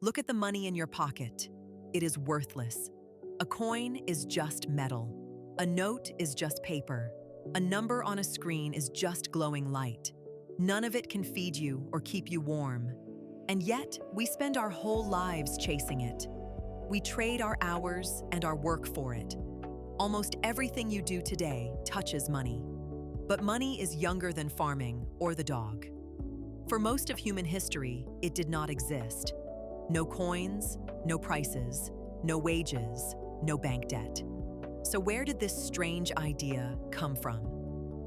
Look at the money in your pocket. It is worthless. A coin is just metal. A note is just paper. A number on a screen is just glowing light. None of it can feed you or keep you warm. And yet, we spend our whole lives chasing it. We trade our hours and our work for it. Almost everything you do today touches money. But money is younger than farming or the dog. For most of human history, it did not exist. No coins, no prices, no wages, no bank debt. So where did this strange idea come from?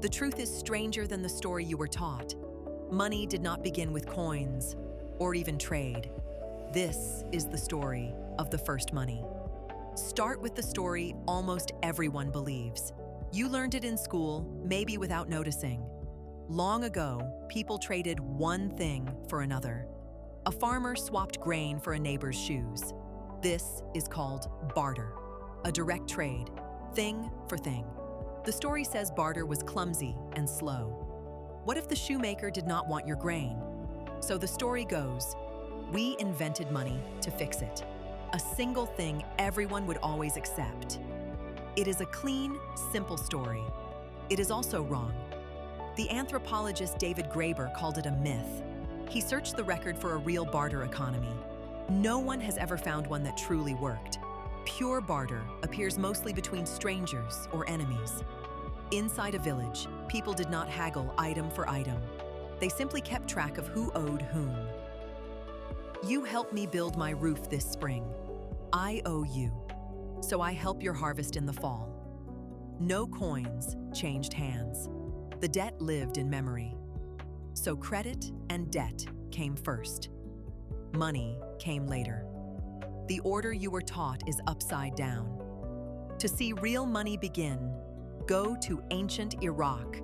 The truth is stranger than the story you were taught. Money did not begin with coins or even trade. This is the story of the first money. Start with the story almost everyone believes. You learned it in school, maybe without noticing. Long ago, people traded one thing for another. A farmer swapped grain for a neighbor's shoes. This is called barter, a direct trade, thing for thing. The story says barter was clumsy and slow. What if the shoemaker did not want your grain? So the story goes, we invented money to fix it. A single thing everyone would always accept. It is a clean, simple story. It is also wrong. The anthropologist David Graeber called it a myth. He searched the record for a real barter economy. No one has ever found one that truly worked. Pure barter appears mostly between strangers or enemies. Inside a village, people did not haggle item for item. They simply kept track of who owed whom. You helped me build my roof this spring. I owe you. So I help your harvest in the fall. No coins changed hands. The debt lived in memory. So credit and debt came first. Money came later. The order you were taught is upside down. To see real money begin, go to ancient Iraq,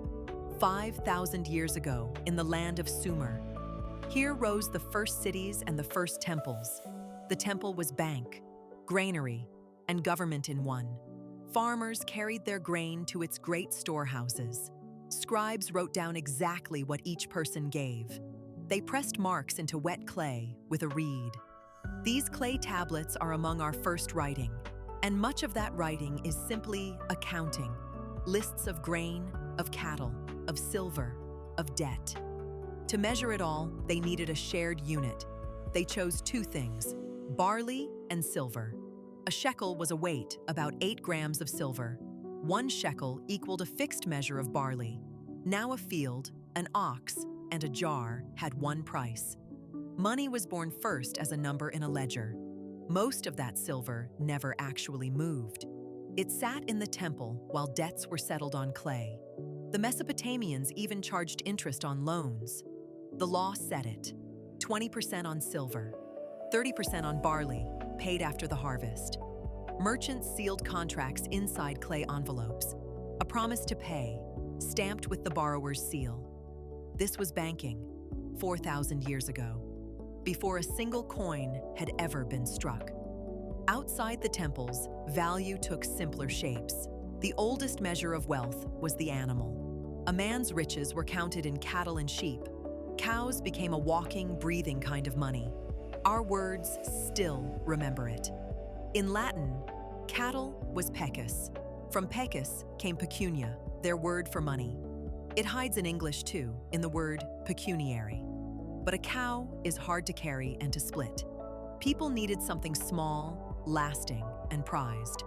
5,000 years ago in the land of Sumer. Here rose the first cities and the first temples. The temple was bank, granary, and government in one. Farmers carried their grain to its great storehouses. Scribes wrote down exactly what each person gave. They pressed marks into wet clay with a reed. These clay tablets are among our first writing, and much of that writing is simply accounting. Lists of grain, of cattle, of silver, of debt. To measure it all, they needed a shared unit. They chose two things, barley and silver. A shekel was a weight, about 8 grams of silver. 1 shekel equaled a fixed measure of barley. Now a field, an ox, and a jar had one price. Money was born first as a number in a ledger. Most of that silver never actually moved. It sat in the temple while debts were settled on clay. The Mesopotamians even charged interest on loans. The law said it, 20% on silver, 30% on barley, paid after the harvest. Merchants sealed contracts inside clay envelopes, a promise to pay, stamped with the borrower's seal. This was banking, 4,000 years ago, before a single coin had ever been struck. Outside the temples, value took simpler shapes. The oldest measure of wealth was the animal. A man's riches were counted in cattle and sheep. Cows became a walking, breathing kind of money. Our words still remember it. In Latin, cattle was pecus. From pecus came pecunia, their word for money. It hides in English too, in the word pecuniary. But a cow is hard to carry and to split. People needed something small, lasting, and prized.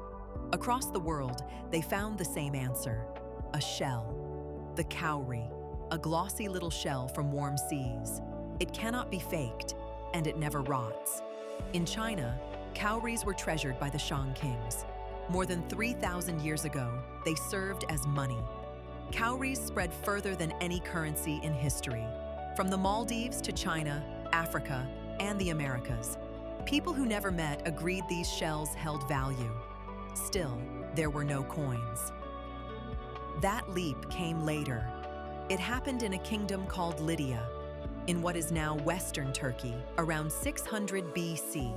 Across the world, they found the same answer, a shell, the cowrie, a glossy little shell from warm seas. It cannot be faked, and it never rots. In China, cowries were treasured by the Shang kings. More than 3,000 years ago, they served as money. Cowries spread further than any currency in history. From the Maldives to China, Africa, and the Americas. People who never met agreed these shells held value. Still, there were no coins. That leap came later. It happened in a kingdom called Lydia, in what is now Western Turkey, around 600 BC.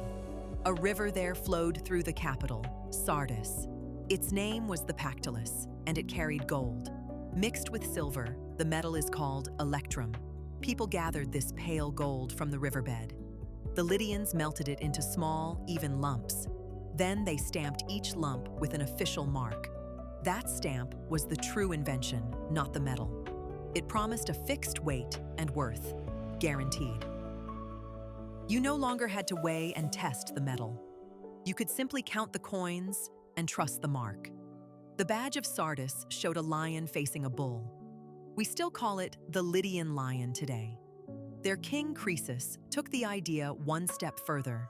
A river there flowed through the capital, Sardis. Its name was the Pactolus, and it carried gold. Mixed with silver, the metal is called electrum. People gathered this pale gold from the riverbed. The Lydians melted it into small, even lumps. Then they stamped each lump with an official mark. That stamp was the true invention, not the metal. It promised a fixed weight and worth, guaranteed. You no longer had to weigh and test the metal. You could simply count the coins and trust the mark. The badge of Sardis showed a lion facing a bull. We still call it the Lydian Lion today. Their King Croesus took the idea one step further.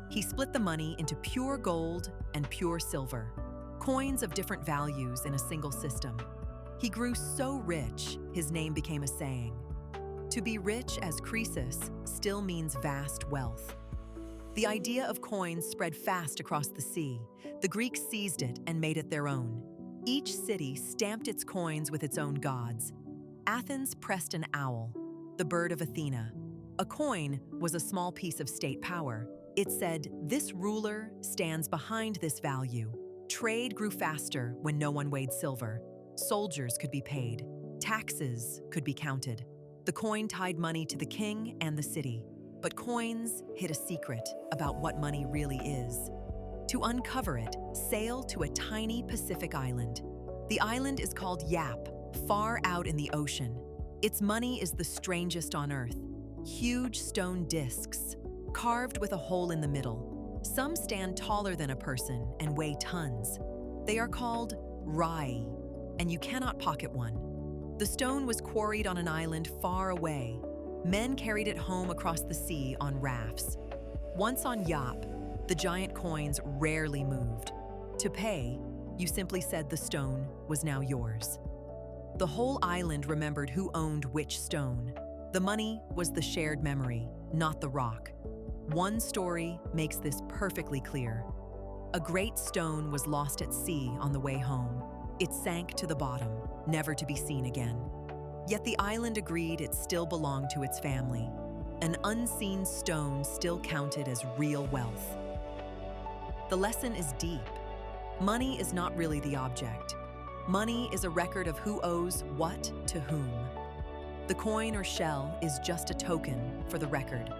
He split the money into pure gold and pure silver, coins of different values in a single system. He grew so rich, his name became a saying. To be rich as Croesus still means vast wealth. The idea of coins spread fast across the sea. The Greeks seized it and made it their own. Each city stamped its coins with its own gods. Athens pressed an owl, the bird of Athena. A coin was a small piece of state power. It said, "This ruler stands behind this value." Trade grew faster when no one weighed silver. Soldiers could be paid. Taxes could be counted. The coin tied money to the king and the city. But coins hid a secret about what money really is. To uncover it, sail to a tiny Pacific island. The island is called Yap, far out in the ocean. Its money is the strangest on earth. Huge stone discs, carved with a hole in the middle. Some stand taller than a person and weigh tons. They are called rai, and you cannot pocket one. The stone was quarried on an island far away. Men carried it home across the sea on rafts. Once on Yap, the giant coins rarely moved. To pay, you simply said the stone was now yours. The whole island remembered who owned which stone. The money was the shared memory, not the rock. One story makes this perfectly clear. A great stone was lost at sea on the way home. It sank to the bottom, never to be seen again. Yet the island agreed it still belonged to its family. An unseen stone still counted as real wealth. The lesson is deep. Money is not really the object. Money is a record of who owes what to whom. The coin or shell is just a token for the record.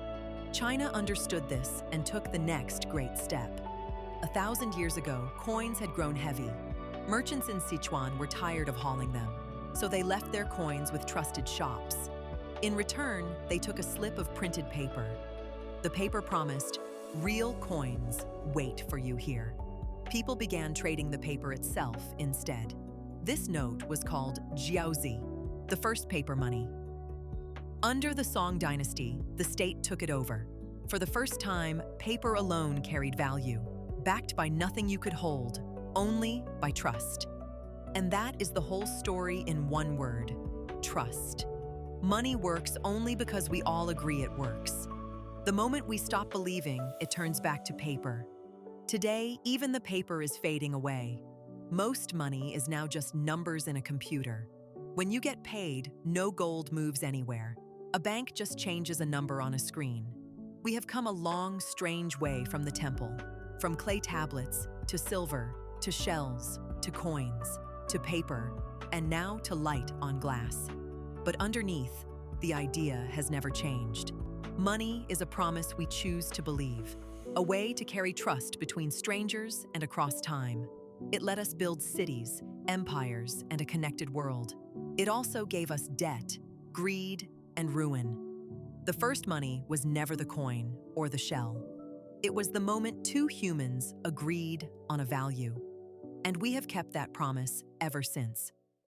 China understood this and took the next great step. 1,000 years ago, coins had grown heavy. Merchants in Sichuan were tired of hauling them, so they left their coins with trusted shops. In return, they took a slip of printed paper. The paper promised, "Real coins wait for you here." People began trading the paper itself instead. This note was called jiaozi, the first paper money. Under the Song-dynasty, the state took it over. For the first time, paper alone carried value, backed by nothing you could hold, only by trust. And that is the whole story in one word: trust. Money works only because we all agree it works. The moment we stop believing, it turns back to paper. Today, even the paper is fading away. Most money is now just numbers in a computer. When you get paid, no gold moves anywhere. A bank just changes a number on a screen. We have come a long, strange way from the temple, from clay tablets to silver, to shells, to coins, to paper, and now to light on glass. But underneath, the idea has never changed. Money is a promise we choose to believe, a way to carry trust between strangers and across time. It let us build cities, empires, and a connected world. It also gave us debt, greed, and ruin. The first money was never the coin or the shell. It was the moment two humans agreed on a value. And we have kept that promise ever since.